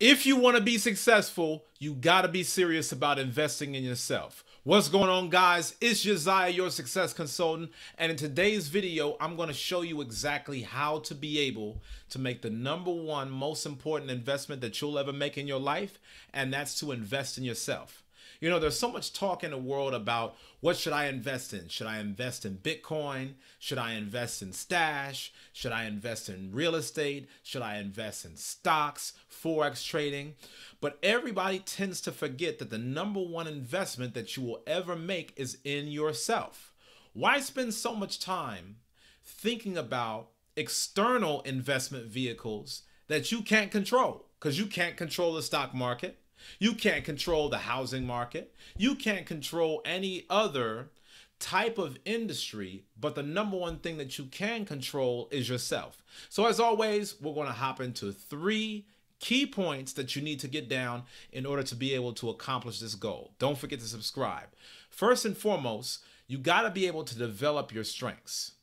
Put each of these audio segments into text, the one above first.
If you want to be successful, you got to be serious about investing in yourself. What's going on, guys? It's Josiah, your success consultant, and in today's video, I'm going to show you exactly how to be able to make the #1 most important investment that you'll ever make in your life, and that's to invest in yourself. You know, there's so much talk in the world about what should I invest in? Should I invest in Bitcoin? Should I invest in Stash? Should I invest in real estate? Should I invest in stocks, Forex trading? But everybody tends to forget that the #1 investment that you will ever make is in yourself. Why spend so much time thinking about external investment vehicles that you can't control? Because you can't control the stock market. You can't control the housing market. You can't control any other type of industry, but the #1 thing that you can control is yourself. So as always, we're going to hop into 3 key points that you need to get down in order to be able to accomplish this goal. Don't forget to subscribe. First and foremost, you got to be able to develop your strengths.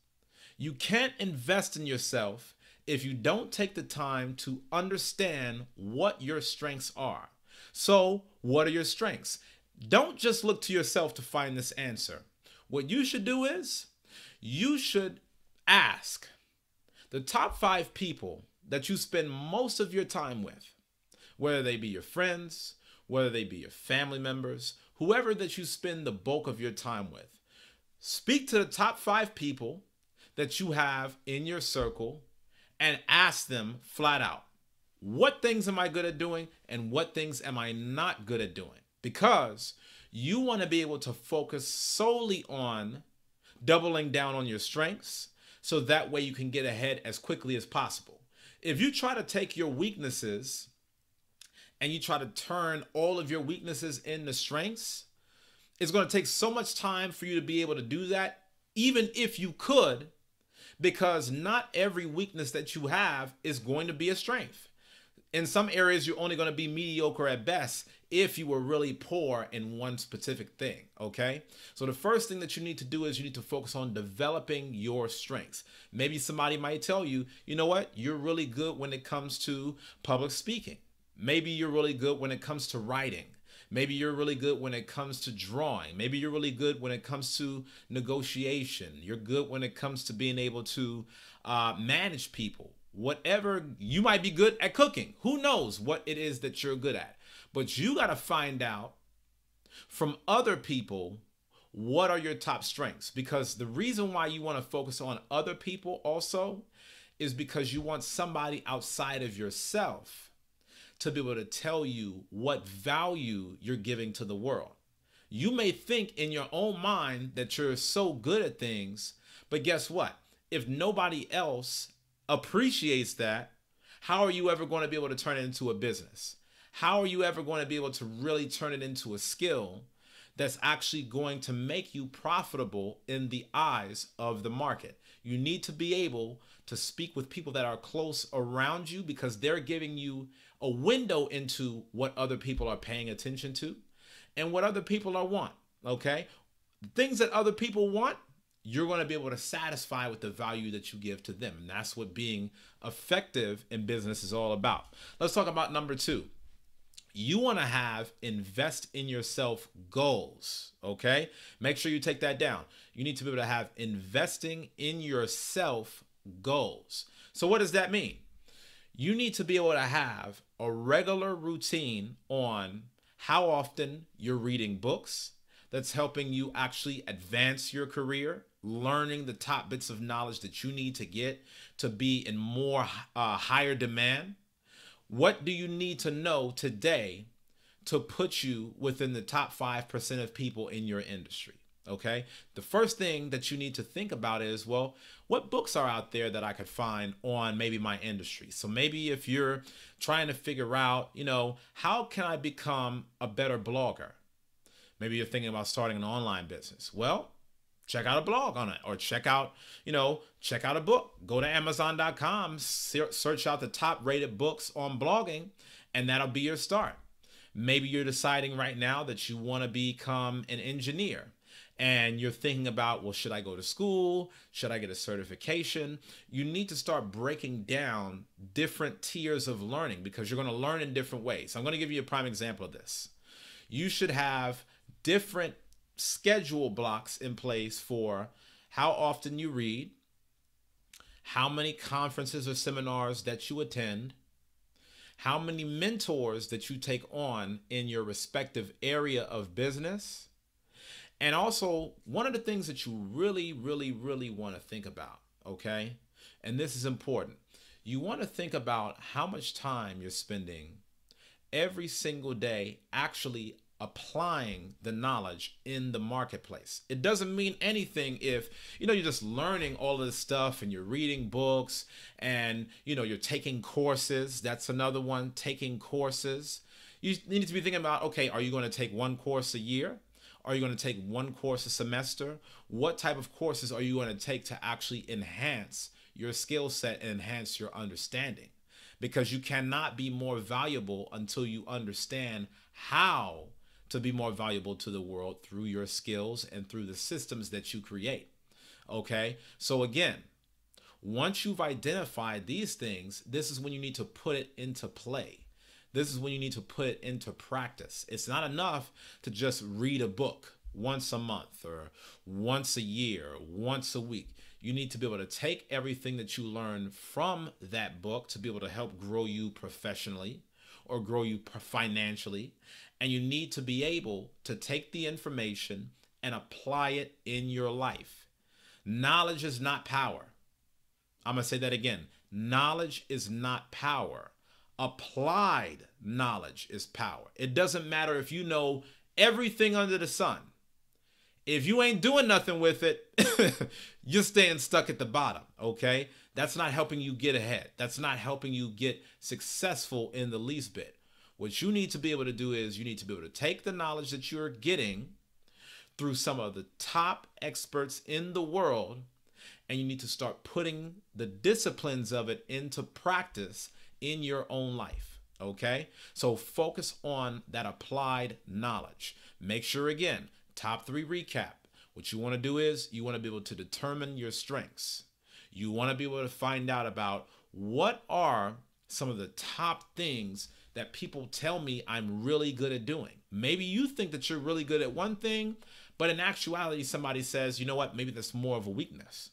You can't invest in yourself if you don't take the time to understand what your strengths are. So, what are your strengths? Don't just look to yourself to find this answer. What you should do is, you should ask the top 5 people that you spend most of your time with, whether they be your friends, whether they be your family members, whoever that you spend the bulk of your time with. Speak to the top 5 people that you have in your circle and ask them flat out, what things am I good at doing and what things am I not good at doing? Because you want to be able to focus solely on doubling down on your strengths so that way you can get ahead as quickly as possible. If you try to take your weaknesses and you try to turn all of your weaknesses into strengths, it's going to take so much time for you to be able to do that, even if you could, because not every weakness that you have is going to be a strength. In some areas, you're only going to be mediocre at best if you were really poor in one specific thing, okay? So the first thing that you need to do is you need to focus on developing your strengths. Maybe somebody might tell you, you know what? You're really good when it comes to public speaking. Maybe you're really good when it comes to writing. Maybe you're really good when it comes to drawing. Maybe you're really good when it comes to negotiation. You're good when it comes to being able to manage people. Whatever, you might be good at cooking. Who knows what it is that you're good at? But you got to find out from other people what are your top strengths. Because the reason why you want to focus on other people also is because you want somebody outside of yourself to be able to tell you what value you're giving to the world. You may think in your own mind that you're so good at things, but guess what? If nobody else appreciates that, how are you ever going to be able to turn it into a business? How are you ever going to be able to really turn it into a skill that's actually going to make you profitable in the eyes of the market? You need to be able to speak with people that are close around you because they're giving you a window into what other people are paying attention to and what other people are want, okay? Things that other people want, you're going to be able to satisfy with the value that you give to them. And that's what being effective in business is all about. Let's talk about #2. You want to have invest in yourself goals, okay? Make sure you take that down. You need to be able to have investing in yourself goals. So what does that mean? You need to be able to have a regular routine on how often you're reading books that's helping you actually advance your career, learning the top bits of knowledge that you need to get to be in more higher demand. What do you need to know today to put you within the top 5% of people in your industry? Okay. The first thing that you need to think about is, well, what books are out there that I could find on maybe my industry? So maybe if you're trying to figure out, you know, how can I become a better blogger? Maybe you're thinking about starting an online business. Well, check out a blog on it, or check out a book. Go to Amazon.com, search out the top rated books on blogging, and that'll be your start. Maybe you're deciding right now that you want to become an engineer. and you're thinking about, well, should I go to school? Should I get a certification? You need to start breaking down different tiers of learning because you're going to learn in different ways. I'm going to give you a prime example of this. You should have different schedule blocks in place for how often you read, how many conferences or seminars that you attend, how many mentors that you take on in your respective area of business. And also, one of the things that you really want to think about, okay? And this is important. You want to think about how much time you're spending every single day actually applying the knowledge in the marketplace. It doesn't mean anything if, you're just learning all of this stuff and you're reading books and, you're taking courses. That's another one, taking courses. You need to be thinking about, okay, are you going to take one course a year? Are you going to take one course a semester? What type of courses are you going to take to actually enhance your skill set and enhance your understanding? Because you cannot be more valuable until you understand how to be more valuable to the world through your skills and through the systems that you create. Okay? So again, once you've identified these things, this is when you need to put it into play. This is when you need to put it into practice. It's not enough to just read a book once a month or once a year, or once a week. You need to be able to take everything that you learn from that book to be able to help grow you professionally or grow you financially. And you need to be able to take the information and apply it in your life. Knowledge is not power. I'm going to say that again. Knowledge is not power. Applied knowledge is power. It doesn't matter if you know everything under the sun. If you ain't doing nothing with it, you're staying stuck at the bottom, okay? That's not helping you get ahead. That's not helping you get successful in the least bit. What you need to be able to do is you need to be able to take the knowledge that you're getting through some of the top experts in the world, and you need to start putting the disciplines of it into practice in your own life, okay? So focus on that applied knowledge. Make sure, again, top 3 recap. What you want to do is you want to be able to determine your strengths. You want to be able to find out about what are some of the top things that people tell me I'm really good at doing. Maybe you think that you're really good at one thing, but in actuality, somebody says, you know what, maybe that's more of a weakness.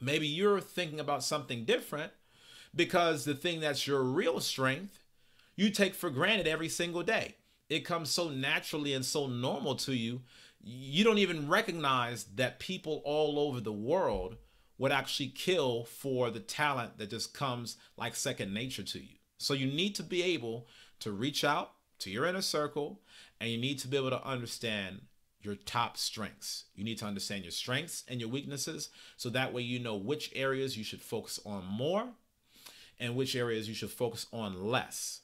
Maybe you're thinking about something different because the thing that's your real strength, you take for granted every single day. It comes so naturally and so normal to you, you don't even recognize that people all over the world would actually kill for the talent that just comes like second nature to you. So you need to be able to reach out to your inner circle, and you need to be able to understand your top strengths. You need to understand your strengths and your weaknesses, so that way you know which areas you should focus on more and which areas you should focus on less.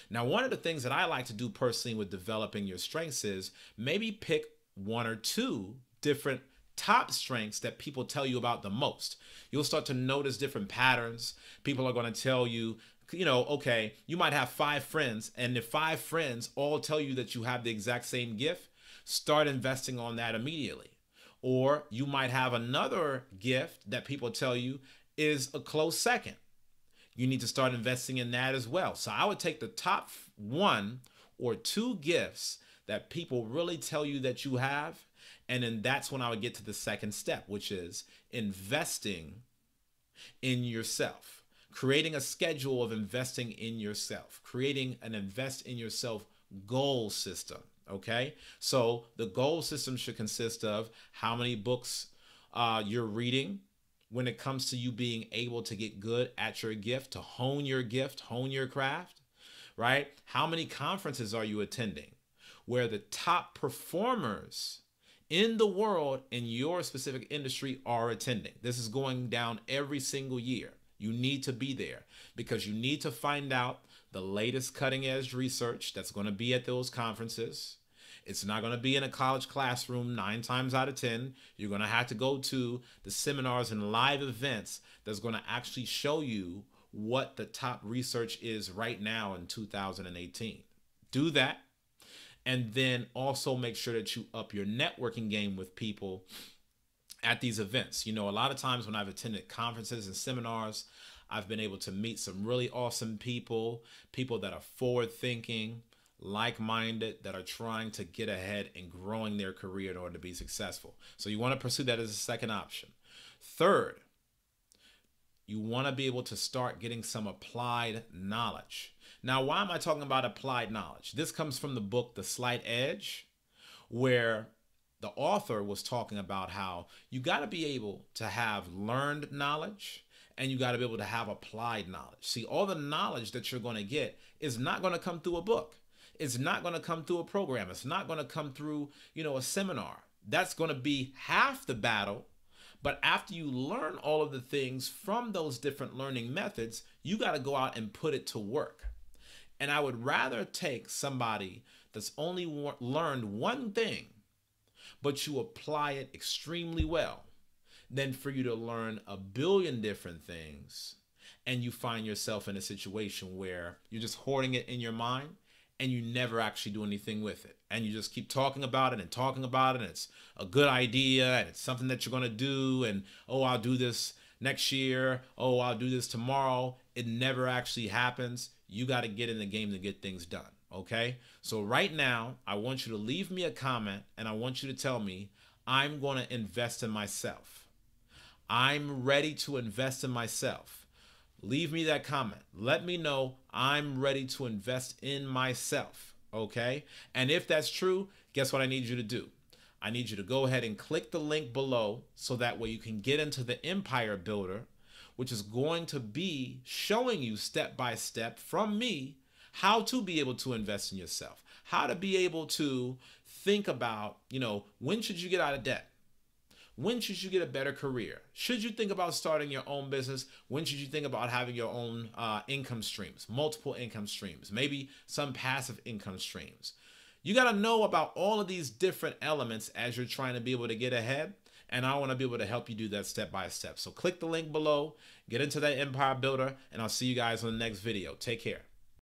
Now, one of the things that I like to do personally with developing your strengths is maybe pick 1 or 2 different top strengths that people tell you about the most. You'll start to notice different patterns. People are going to tell you, okay, you might have 5 friends, and if 5 friends all tell you that you have the exact same gift, start investing on that immediately. Or you might have another gift that people tell you is a close second. You need to start investing in that as well. So I would take the top 1 or 2 gifts that people really tell you that you have, and then that's when I would get to the second step, which is investing in yourself. Creating a schedule of investing in yourself. Creating an invest in yourself goal system, okay? So the goal system should consist of how many books you're reading, when it comes to you being able to get good at your gift, to hone your gift, hone your craft, right? How many conferences are you attending where the top performers in the world in your specific industry are attending? This is going down every single year. You need to be there because you need to find out the latest cutting edge research that's going to be at those conferences. It's not going to be in a college classroom 9 times out of 10. You're going to have to go to the seminars and live events that's going to actually show you what the top research is right now in 2018. Do that. And then also make sure that you up your networking game with people at these events. You know, a lot of times when I've attended conferences and seminars, I've been able to meet some really awesome people, people that are forward thinking, like-minded, that are trying to get ahead and growing their career in order to be successful. So you want to pursue that as a second option. Third, you want to be able to start getting some applied knowledge. Now, why am I talking about applied knowledge? This comes from the book, The Slight Edge, where the author was talking about how you got to be able to have learned knowledge and you got to be able to have applied knowledge. See, all the knowledge that you're going to get is not going to come through a book. It's not going to come through a program. It's not going to come through, you know, a seminar. That's going to be half the battle. But after you learn all of the things from those different learning methods, you got to go out and put it to work. And I would rather take somebody that's only learned one thing, but you apply it extremely well, than for you to learn a billion different things and you find yourself in a situation where you're just hoarding it in your mind and you never actually do anything with it. And you just keep talking about it and talking about it. And it's a good idea and it's something that you're going to do. And, oh, I'll do this next year. Oh, I'll do this tomorrow. It never actually happens. You got to get in the game to get things done. Okay? So right now, I want you to leave me a comment and I want you to tell me, I'm going to invest in myself. I'm ready to invest in myself. Leave me that comment. Let me know I'm ready to invest in myself. Okay? And if that's true, guess what I need you to do? I need you to go ahead and click the link below so that way you can get into the Empire Builder, which is going to be showing you step by step from me how to be able to invest in yourself, how to be able to think about, you know, when should you get out of debt? When should you get a better career? Should you think about starting your own business? When should you think about having your own income streams, multiple income streams, maybe some passive income streams? You got to know about all of these different elements as you're trying to be able to get ahead. And I want to be able to help you do that step by step. So click the link below, get into that Empire Builder, and I'll see you guys on the next video. Take care.